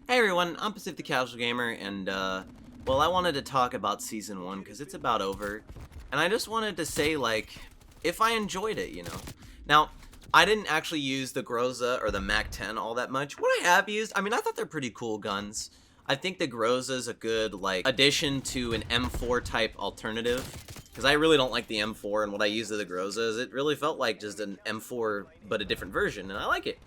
Hey everyone, I'm Pacific the Casual Gamer, and well, I wanted to talk about Season 1 because it's about over, and I just wanted to say, like, if I enjoyed it, you know. Now, I didn't actually use the Groza or the Mac-10 all that much. What I have used, I mean, I thought they're pretty cool guns. I think the Groza is a good, like, addition to an M4 type alternative, because I really don't like the M4, and what I used of the Groza is it really felt like just an M4, but a different version, and I like it.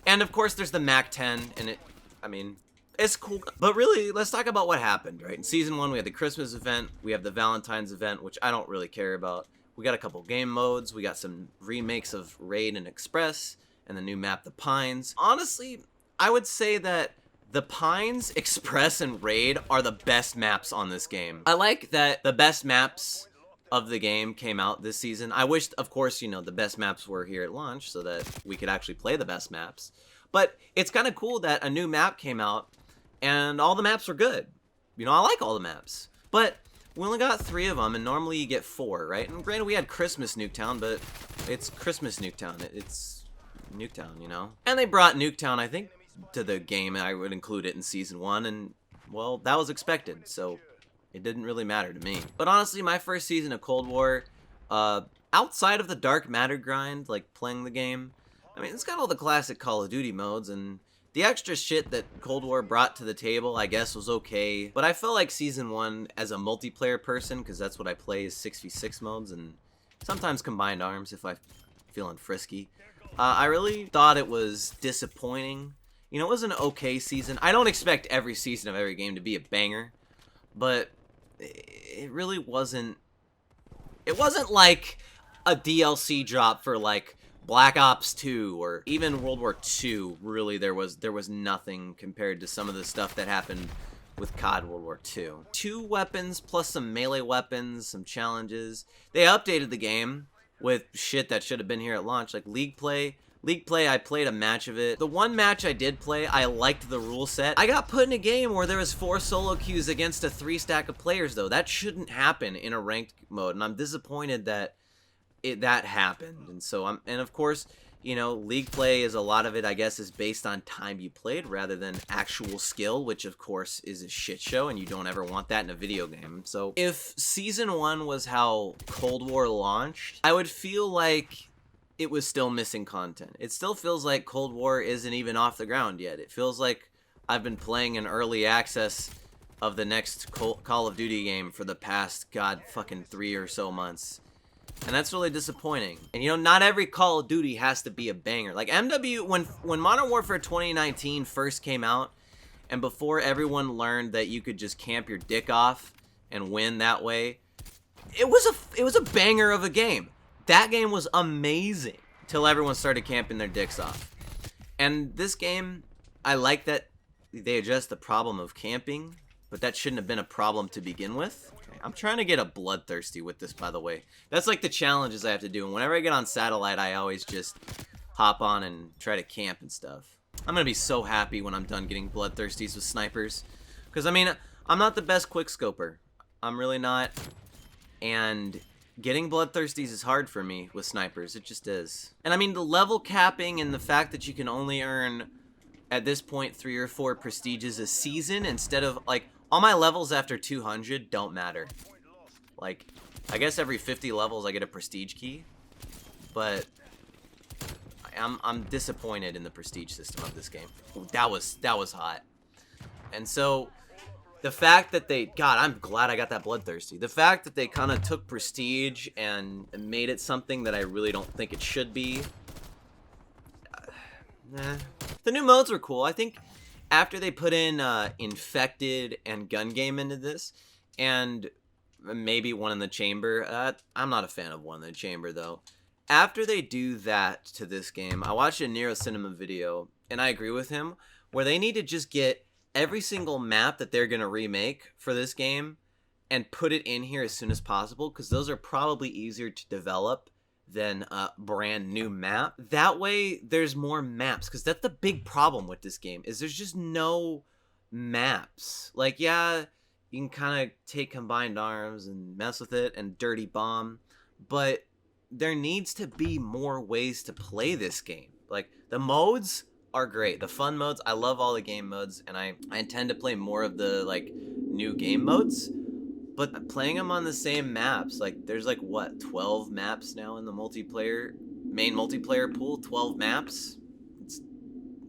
And of course, there's the Mac-10, and I mean, it's cool. But really, let's talk about what happened, right? In Season 1, we had the Christmas event, we have the Valentine's event, which I don't really care about. We got a couple game modes, we got some remakes of Raid and Express, and the new map, The Pines. Honestly, I would say that the Pines, Express, and Raid are the best maps on this game. I like that the best maps of the game came out this season. I wish, of course, you know, the best maps were here at launch so that we could actually play the best maps. But it's kind of cool that a new map came out and all the maps were good. You know, I like all the maps. But we only got 3 of them, and normally you get 4, right? And granted, we had Christmas Nuketown, but it's Christmas Nuketown. It's Nuketown, you know? And they brought Nuketown, I think, to the game, and I would include it in Season 1, and, well, that was expected, so it didn't really matter to me. But honestly, my first season of Cold War, outside of the Dark Matter grind, like playing the game, I mean, it's got all the classic Call of Duty modes, and the extra shit that Cold War brought to the table, I guess, was okay. But I felt like Season 1, as a multiplayer person, because that's what I play, is 6v6 modes, and sometimes combined arms if I'm feeling frisky. I really thought it was disappointing. You know, it was an okay season. I don't expect every season of every game to be a banger, but it really wasn't. It wasn't like a DLC drop for, like, Black Ops 2 or even World War II. Really, there was nothing compared to some of the stuff that happened with COD World War II. 2 weapons plus some melee weapons, some challenges. They updated the game with shit that should have been here at launch, like League Play. League Play, I played a match of it. The one match I did play, I liked the rule set. I got put in a game where there was 4 solo queues against a 3 stack of players, though. That shouldn't happen in a ranked mode, and I'm disappointed that that happened. And so and of course, you know, League Play is a lot of it, I guess, is based on time you played rather than actual skill, which of course is a shit show, and you don't ever want that in a video game. So if Season 1 was how Cold War launched, I would feel like it was still missing content. It still feels like Cold War isn't even off the ground yet. It feels like I've been playing an early access of the next Call of Duty game for the past, god, fucking 3 or so months. And that's really disappointing. And, you know, not every Call of Duty has to be a banger. Like, MW, when Modern Warfare 2019 first came out, and before everyone learned that you could just camp your dick off and win that way, it was a banger of a game. That game was amazing till everyone started camping their dicks off. And this game, I like that they addressed the problem of camping, but that shouldn't have been a problem to begin with. Okay, I'm trying to get a bloodthirsty with this, by the way. That's like the challenges I have to do. And whenever I get on satellite, I always just hop on and try to camp and stuff. I'm going to be so happy when I'm done getting bloodthirsties with snipers. Because, I mean, I'm not the best quickscoper. I'm really not. And getting bloodthirsties is hard for me with snipers. It just is. And I mean, the level capping and the fact that you can only earn, at this point, 3 or 4 prestiges a season instead of, like, all my levels after 200 don't matter. Like, I guess every 50 levels I get a prestige key, but I'm disappointed in the prestige system of this game. Ooh, that was hot. And so the fact that God, I'm glad I got that bloodthirsty. The fact that they kind of took prestige and made it something that I really don't think it should be. The new modes were cool. I think after they put in Infected and Gun Game into this, and maybe One in the Chamber. I'm not a fan of One in the Chamber, though. After they do that to this game, I watched a Nero Cinema video, and I agree with him, where they need to just get every single map that they're going to remake for this game and put it in here as soon as possible, because those are probably easier to develop than a brand new map. That way, there's more maps, because that's the big problem with this game, is there's just no maps. Like, yeah, you can kind of take Combined Arms and mess with it, and Dirty Bomb, but there needs to be more ways to play this game. Like, the modes are great. The fun modes, I love all the game modes, and I intend to play more of the like new game modes. But playing them on the same maps, like there's like what, 12 maps now in the main multiplayer pool, 12 maps. It's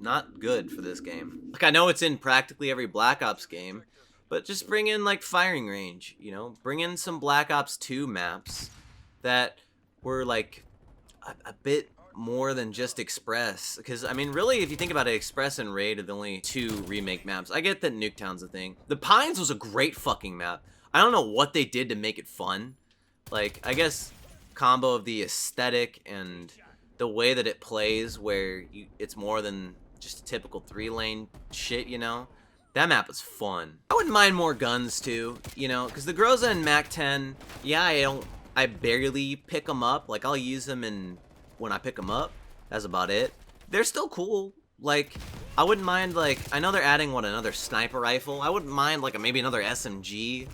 not good for this game. Like I know it's in practically every Black Ops game, but just bring in like firing range, you know? Bring in some Black Ops 2 maps that were like a bit more than just Express. Because, I mean, really, if you think about it, Express and Raid are the only 2 remake maps. I get that Nuketown's a thing. The Pines was a great fucking map. I don't know what they did to make it fun. Like, I guess combo of the aesthetic and the way that it plays where it's more than just a typical 3-lane shit, you know? That map was fun. I wouldn't mind more guns too, you know, because the Groza and MAC-10, yeah, I barely pick them up. Like, I'll use them when I pick them up. That's about it. They're still cool. Like, I wouldn't mind, like, I know they're adding, another sniper rifle. I wouldn't mind, like, maybe another SMG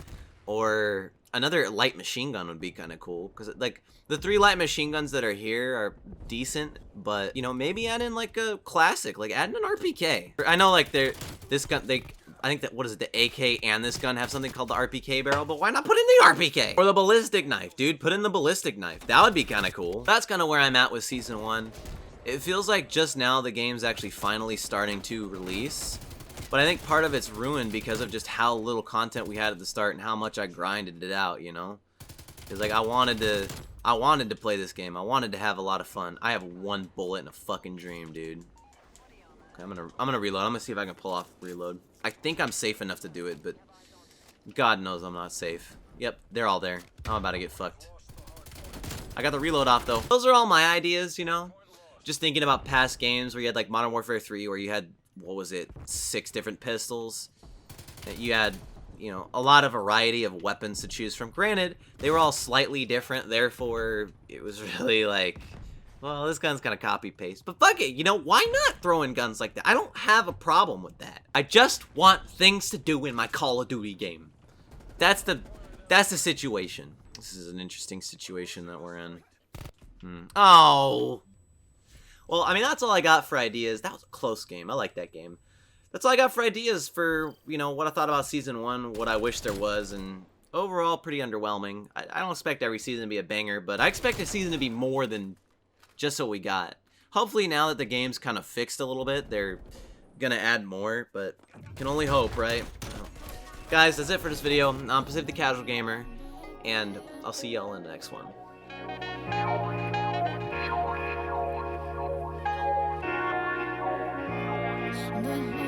or another light machine gun would be kind of cool. Because, like, the 3 light machine guns that are here are decent, but, you know, maybe add in, like, a classic. Like, add in an RPK. I know, like, I think that, what is it, the AK and this gun have something called the RPK barrel, but why not put in the RPK? Or the ballistic knife, dude. Put in the ballistic knife. That would be kind of cool. That's kind of where I'm at with Season 1. It feels like just now the game's actually finally starting to release, but I think part of it's ruined because of just how little content we had at the start and how much I grinded it out, you know? Because, like, I wanted to play this game. I wanted to have a lot of fun. I have 1 bullet in a fucking dream, dude. Okay, I'm gonna reload. I'm gonna see if I can pull off reload. I think I'm safe enough to do it, but God knows I'm not safe. Yep, they're all there. I'm about to get fucked. I got the reload off, though. Those are all my ideas, you know? Just thinking about past games where you had, like, Modern Warfare 3, where you had, what was it, 6 different pistols. You had, you know, a lot of variety of weapons to choose from. Granted, they were all slightly different, therefore, it was really, like, well, this gun's kind of copy-paste. But fuck it, you know, why not throw in guns like that? I don't have a problem with that. I just want things to do in my Call of Duty game. That's the situation. This is an interesting situation that we're in. Oh. Well, I mean, that's all I got for ideas. That was a close game. I like that game. That's all I got for ideas for, you know, what I thought about Season 1, what I wish there was, and overall, pretty underwhelming. I don't expect every season to be a banger, but I expect a season to be more than just what we got. Hopefully now that the game's kind of fixed a little bit, they're gonna add more, but can only hope, right? Guys, that's it for this video. I'm Pacific the Casual Gamer, and I'll see y'all in the next one. The